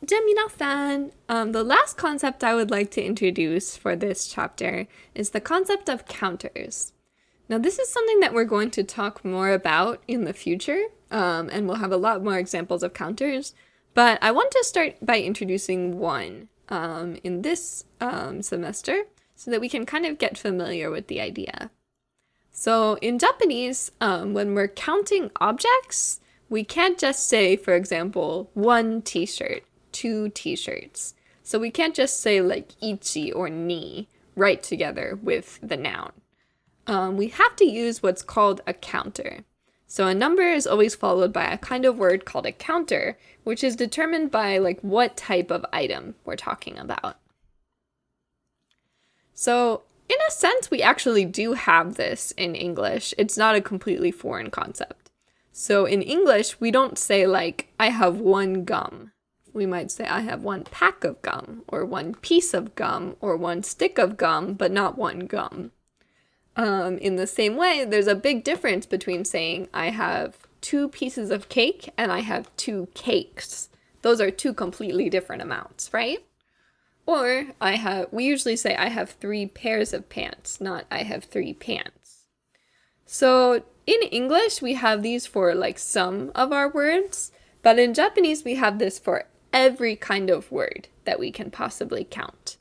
じゃあ皆さん, the last concept I would like to introduce for this chapter is the concept of counters. Now, this is something that we're going to talk more about in the future, and we'll have a lot more examples of counters, but I want to start by introducing one in this semester so that we can kind of get familiar with the idea. So in Japanese, when we're counting objects, we can't just say, for example, one t-shirt, two t-shirts. So we can't just say like ichi or ni right together with the noun. We have to use what's called a counter. So a number is always followed by a kind of word called a counter, which is determined by like what type of item we're talking about. So in a sense, we actually do have this in English. It's not a completely foreign concept. So in English, we don't say like, I have one gum. We might say I have one pack of gum, or one piece of gum, or one stick of gum, but not one gum. In the same way, there's a big difference between saying I have 2 pieces of cake and I have 2 cakes. Those are 2 completely different amounts, right? Or we usually say I have 3 pairs of pants, not I have 3 pants. So in English, we have these for like some of our words, but in Japanese, we have this for every kind of word that we can possibly count.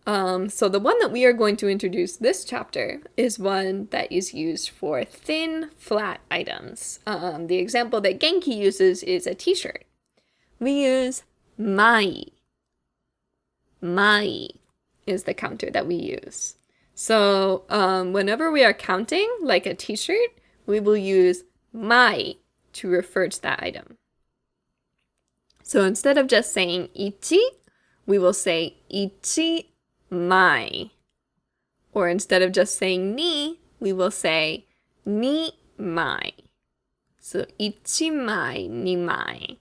So the one that we are going to introduce this chapter is one that is used for thin, flat items. The example that Genki uses is a t-shirt. We use mai. Mai is the counter that we use. So whenever we are counting, like a t-shirt, we will use mai to refer to that item. So instead of just saying ichi, we will say ichi mai. Or instead of just saying ni, we will say ni mai. So ichi mai, ni mai.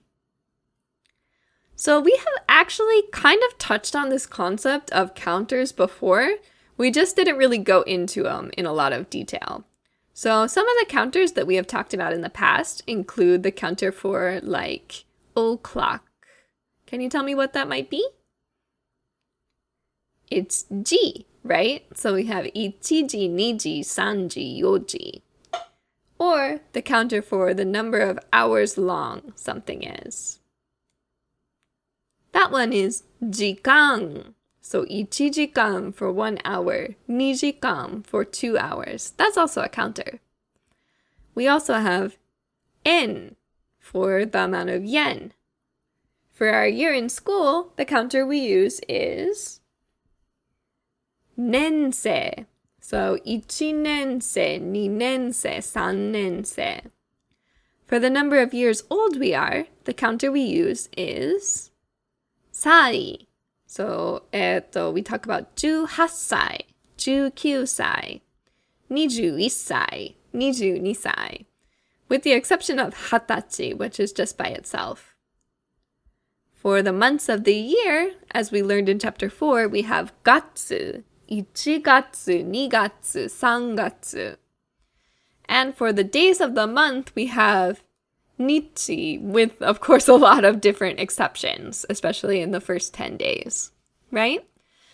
So we have actually kind of touched on this concept of counters before. We just didn't really go into them in a lot of detail. So some of the counters that we have talked about in the past include the counter for like o'clock. Can you tell me what that might be? It's ji, right? So we have ichiji, niji, sanji, yoji. Or the counter for the number of hours long something is. That one is jikan. So ichijikan for 1 hour, nijikan for 2 hours. That's also a counter. We also have en for the amount of yen. For our year in school, the counter we use is nensei. So ichi nensei, ni nensei, san nensei. For the number of years old we are, the counter we use is sai. So we talk about 18歳, 19歳, 21歳, 22歳, with the exception of hatachi, which is just by itself. For the months of the year, as we learned in chapter 4, we have gatsu, 1月, 2月, 3月. And for the days of the month, we have nichi, with, of course, a lot of different exceptions, especially in the first 10 days, right?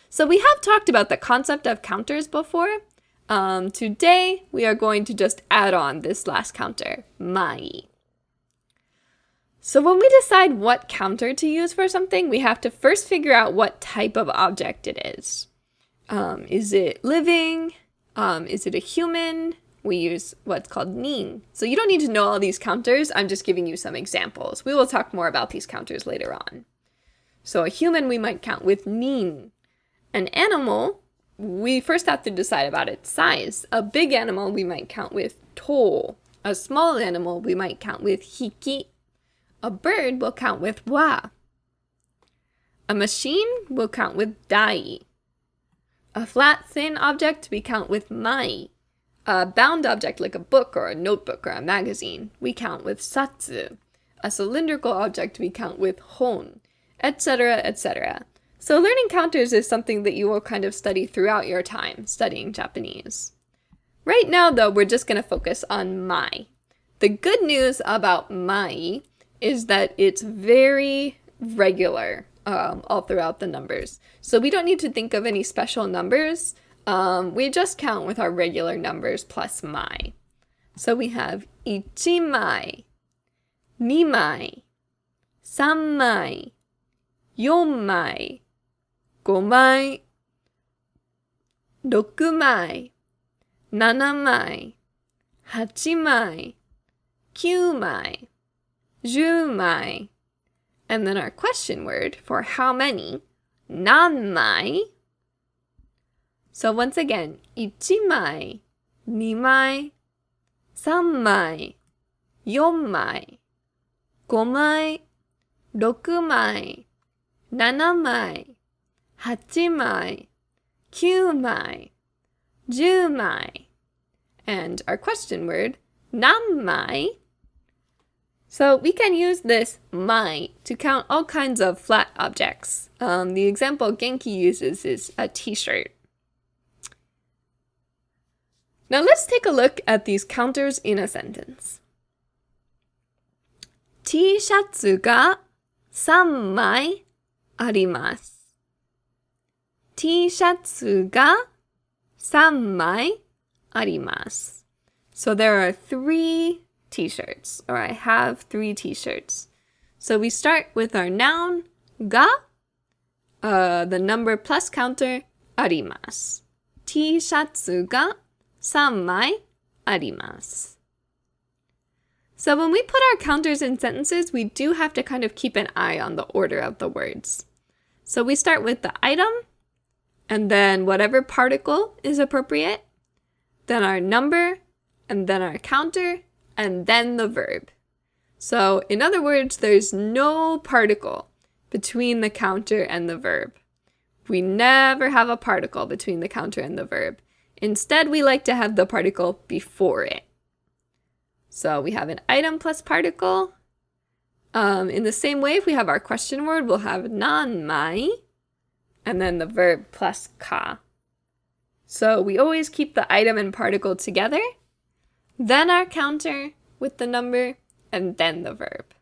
So we have talked about the concept of counters before. Today, we are going to just add on this last counter, mai. So when we decide what counter to use for something, we have to first figure out what type of object it is. Is it living? Is it a human? We use what's called nin. So you don't need to know all these counters. I'm just giving you some examples. We will talk more about these counters later on. So a human we might count with nin. An animal, we first have to decide about its size. A big animal we might count with to. A small animal we might count with hiki. A bird will count with wa. A machine will count with dai. A flat, thin object we count with mai. A bound object like a book or a notebook or a magazine, we count with satsu. A cylindrical object we count with hon, etc., etc. So learning counters is something that you will kind of study throughout your time studying Japanese. Right now, though, we're just going to focus on mai. The good news about mai is that it's very, regular all throughout the numbers. So we don't need to think of any special numbers. We just count with our regular numbers plus mai. So we have 1枚、2枚、3枚、4枚、5枚、6枚、7枚、8枚、9枚、10枚. And then our question word for how many, 何枚. So once again, 1枚、2枚、3枚、4枚、5枚、6枚、7枚、8枚、9枚、10枚. And our question word, 何枚. So we can use this mai to count all kinds of flat objects. The example Genki uses is a t-shirt. Now let's take a look at these counters in a sentence. T シャツが3枚あります。T シャツが3枚あります。So there are 3 t-shirts, or I have 3 t-shirts. So we start with our noun, ga, the number plus counter, あります。T シャツが3枚あります。So when we put our counters in sentences, we do have to kind of keep an eye on the order of the words. So we start with the item, and then whatever particle is appropriate, then our number, and then our counter, and then the verb. So in other words, there's no particle between the counter and the verb. We never have a particle between the counter and the verb. Instead, we like to have the particle before it. So we have an item plus particle. In the same way, if we have our question word, we'll have 何枚, and then the verb plus ka. So we always keep the item and particle together, then our counter with the number, and then the verb.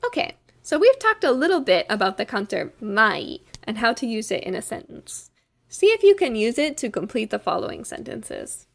Okay, so we've talked a little bit about the counter mai and how to use it in a sentence. See if you can use it to complete the following sentences.